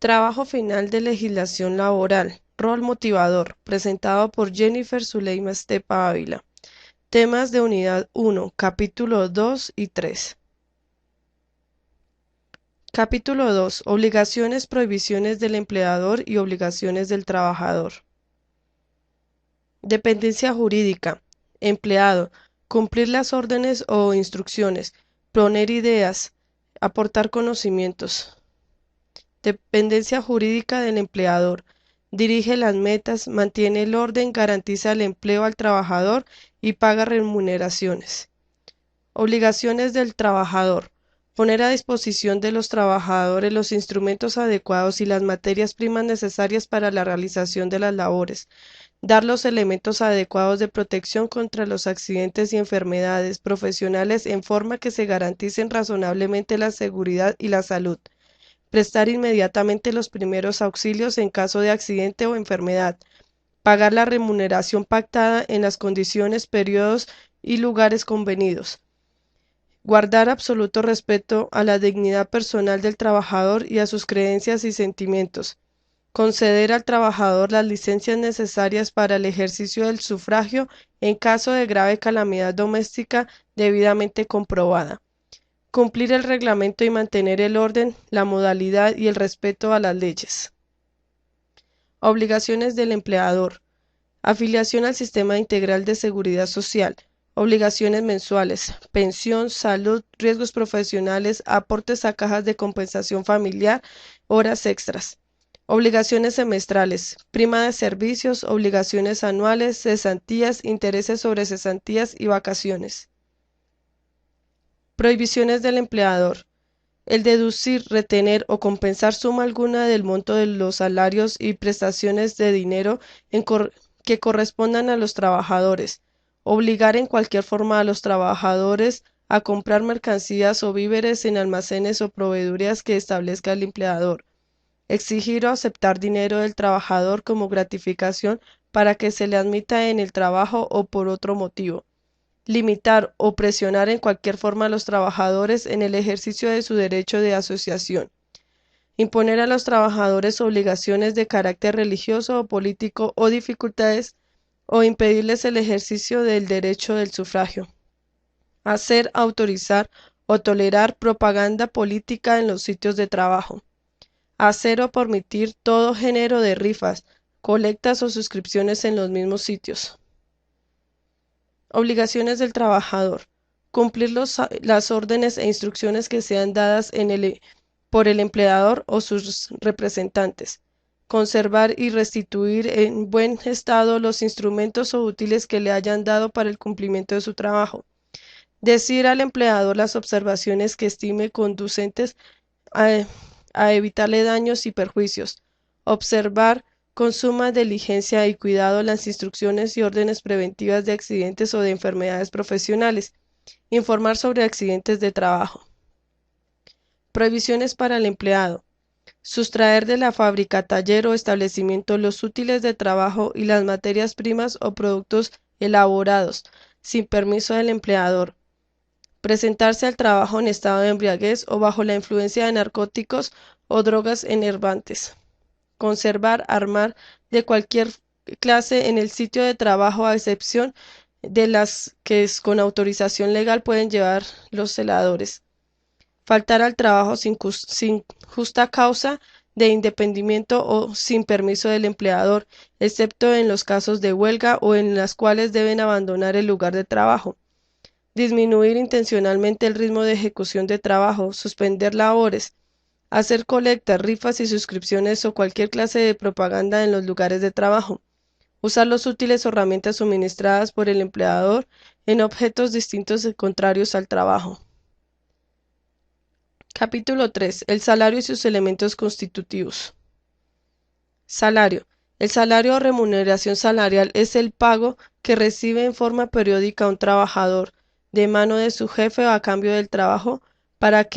Trabajo final de legislación laboral. Rol motivador. Presentado por Jennifer Zuleima Estepa Ávila. Temas de unidad 1, capítulo 2 y 3. Capítulo 2. Obligaciones, prohibiciones del empleador y obligaciones del trabajador. Dependencia jurídica. Empleado. Cumplir las órdenes o instrucciones. Poner ideas. Aportar conocimientos. Dependencia jurídica del empleador. Dirige las metas, mantiene el orden, garantiza el empleo al trabajador y paga remuneraciones. Obligaciones del trabajador. Poner a disposición de los trabajadores los instrumentos adecuados y las materias primas necesarias para la realización de las labores. Dar los elementos adecuados de protección contra los accidentes y enfermedades profesionales en forma que se garanticen razonablemente la seguridad y la salud. Prestar inmediatamente los primeros auxilios en caso de accidente o enfermedad. Pagar la remuneración pactada en las condiciones, periodos y lugares convenidos. Guardar absoluto respeto a la dignidad personal del trabajador y a sus creencias y sentimientos. Conceder al trabajador las licencias necesarias para el ejercicio del sufragio en caso de grave calamidad doméstica debidamente comprobada. Cumplir el reglamento y mantener el orden, la modalidad y el respeto a las leyes. Obligaciones del empleador. Afiliación al Sistema Integral de Seguridad Social. Obligaciones mensuales. Pensión, salud, riesgos profesionales, aportes a cajas de compensación familiar, horas extras. Obligaciones semestrales. Prima de servicios, obligaciones anuales, cesantías, intereses sobre cesantías y vacaciones. Prohibiciones del empleador. El deducir, retener o compensar suma alguna del monto de los salarios y prestaciones de dinero que correspondan a los trabajadores. Obligar en cualquier forma a los trabajadores a comprar mercancías o víveres en almacenes o proveedurías que establezca el empleador. Exigir o aceptar dinero del trabajador como gratificación para que se le admita en el trabajo o por otro motivo. Limitar o presionar en cualquier forma a los trabajadores en el ejercicio de su derecho de asociación. Imponer a los trabajadores obligaciones de carácter religioso o político o dificultades o impedirles el ejercicio del derecho del sufragio. Hacer, autorizar o tolerar propaganda política en los sitios de trabajo. Hacer o permitir todo género de rifas, colectas o suscripciones en los mismos sitios. Obligaciones del trabajador. Cumplir las órdenes e instrucciones que sean dadas por el empleador o sus representantes. Conservar y restituir en buen estado los instrumentos o útiles que le hayan dado para el cumplimiento de su trabajo. Decir al empleador las observaciones que estime conducentes a evitarle daños y perjuicios. Observar con suma diligencia y cuidado las instrucciones y órdenes preventivas de accidentes o de enfermedades profesionales. Informar sobre accidentes de trabajo. Prohibiciones para el empleado. Sustraer de la fábrica, taller o establecimiento los útiles de trabajo y las materias primas o productos elaborados, sin permiso del empleador. Presentarse al trabajo en estado de embriaguez o bajo la influencia de narcóticos o drogas enervantes. Conservar, armar de cualquier clase en el sitio de trabajo a excepción de las que con autorización legal pueden llevar los celadores. Faltar al trabajo sin justa causa de impedimento o sin permiso del empleador, excepto en los casos de huelga o en las cuales deben abandonar el lugar de trabajo. Disminuir intencionalmente el ritmo de ejecución de trabajo, suspender labores, hacer colectas, rifas y suscripciones o cualquier clase de propaganda en los lugares de trabajo. Usar los útiles o herramientas suministradas por el empleador en objetos distintos y contrarios al trabajo. Capítulo 3. El salario y sus elementos constitutivos. Salario. El salario o remuneración salarial es el pago que recibe en forma periódica un trabajador de mano de su jefe o a cambio del trabajo para el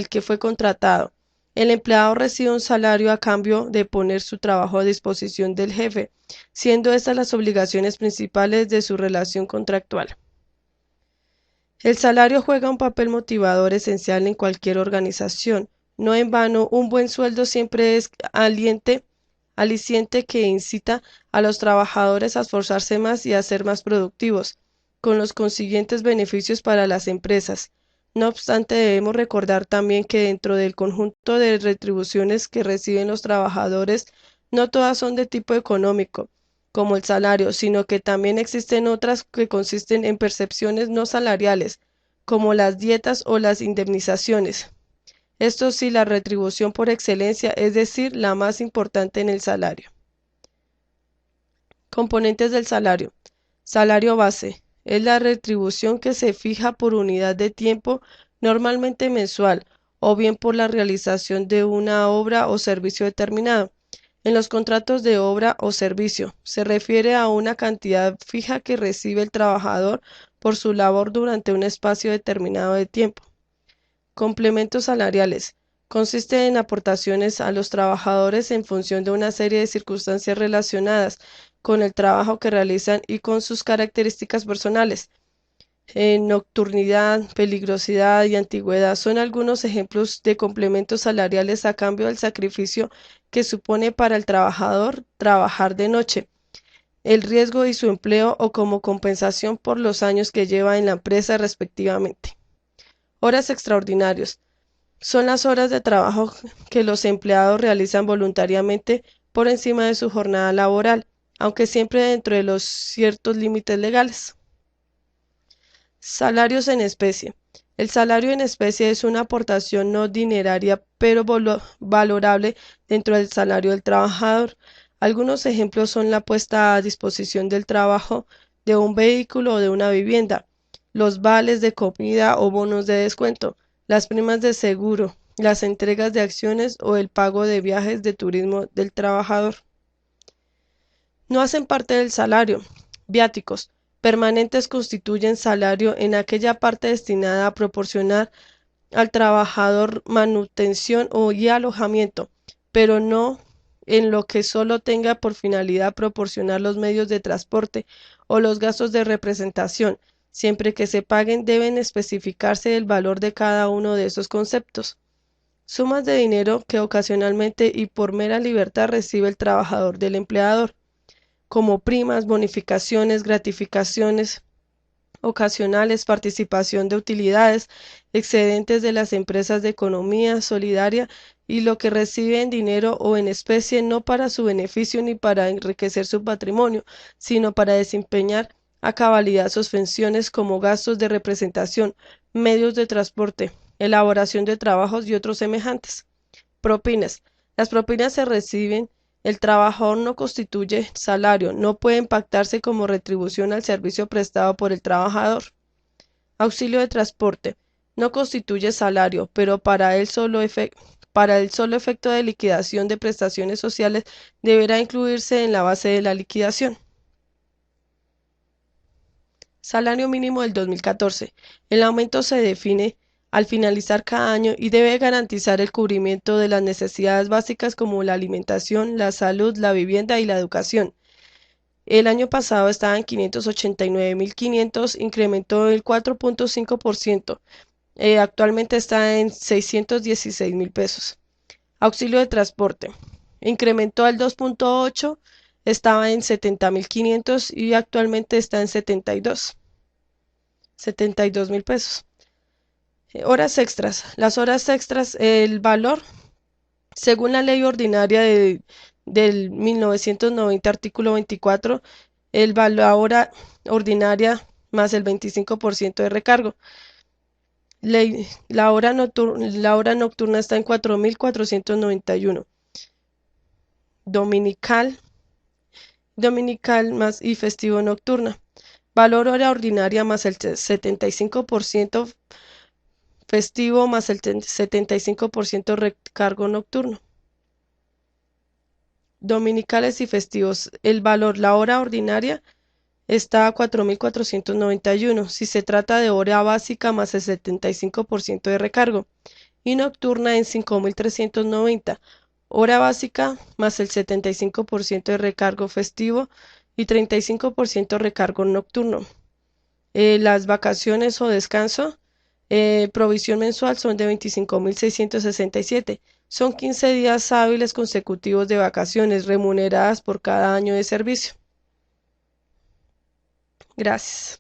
que fue contratado. El empleado recibe un salario a cambio de poner su trabajo a disposición del jefe, siendo estas las obligaciones principales de su relación contractual. El salario juega un papel motivador esencial en cualquier organización, No en vano, un buen sueldo siempre es aliciente que incita a los trabajadores a esforzarse más y a ser más productivos, con los consiguientes beneficios para las empresas. No obstante, debemos recordar también que dentro del conjunto de retribuciones que reciben los trabajadores, no todas son de tipo económico, como el salario, sino que también existen otras que consisten en percepciones no salariales, como las dietas o las indemnizaciones. Esto sí, la retribución por excelencia, es decir, la más importante en el salario. Componentes del salario. Salario base. Es la retribución que se fija por unidad de tiempo, normalmente mensual, o bien por la realización de una obra o servicio determinado. En los contratos de obra o servicio, se refiere a una cantidad fija que recibe el trabajador por su labor durante un espacio determinado de tiempo. Complementos salariales. Consiste en aportaciones a los trabajadores en función de una serie de circunstancias relacionadas con el trabajo que realizan y con sus características personales. Nocturnidad, peligrosidad y antigüedad son algunos ejemplos de complementos salariales a cambio del sacrificio que supone para el trabajador trabajar de noche, el riesgo y su empleo o como compensación por los años que lleva en la empresa respectivamente. Horas extraordinarias. Son las horas de trabajo que los empleados realizan voluntariamente por encima de su jornada laboral, aunque siempre dentro de los ciertos límites legales. Salarios en especie. El salario en especie es una aportación no dineraria, pero valorable dentro del salario del trabajador. Algunos ejemplos son la puesta a disposición del trabajo de un vehículo o de una vivienda, los vales de comida o bonos de descuento, las primas de seguro, las entregas de acciones o el pago de viajes de turismo del trabajador. No hacen parte del salario. Viáticos permanentes constituyen salario en aquella parte destinada a proporcionar al trabajador manutención y alojamiento, pero no en lo que solo tenga por finalidad proporcionar los medios de transporte o los gastos de representación. Siempre que se paguen deben especificarse el valor de cada uno de esos conceptos. Sumas de dinero que ocasionalmente y por mera libertad recibe el trabajador del empleador, como primas, bonificaciones, gratificaciones ocasionales, participación de utilidades, excedentes de las empresas de economía solidaria y lo que recibe en dinero o en especie no para su beneficio ni para enriquecer su patrimonio, sino para desempeñar a cabalidad sus funciones como gastos de representación, medios de transporte, elaboración de trabajos y otros semejantes. Propinas. Las propinas se reciben, el trabajador no constituye salario, no puede impactarse como retribución al servicio prestado por el trabajador. Auxilio de transporte. No constituye salario, pero para el solo efecto de liquidación de prestaciones sociales deberá incluirse en la base de la liquidación. Salario mínimo del 2014. El aumento se define al finalizar cada año y debe garantizar el cubrimiento de las necesidades básicas como la alimentación, la salud, la vivienda y la educación. El año pasado estaba en 589.500, incrementó el 4.5%. Actualmente está en 616.000 pesos. Auxilio de transporte. Incrementó al 2.8, estaba en 70.500 y actualmente está en 72.000 pesos. Horas extras. Las horas extras, el valor, según la ley ordinaria del 1990, artículo 24, la hora ordinaria más el 25% de recargo. La hora nocturna está en 4.491. Dominical más y festivo nocturna. Valor hora ordinaria más el 75%, festivo más el 75% recargo nocturno. Dominicales y festivos. El valor, la hora ordinaria está a 4.491 si se trata de hora básica más el 75% de recargo y nocturna en 5.390, hora básica más el 75% de recargo festivo y 35% recargo nocturno. Las vacaciones o descanso Provisión mensual son de 25.667. Son 15 días hábiles consecutivos de vacaciones remuneradas por cada año de servicio. Gracias.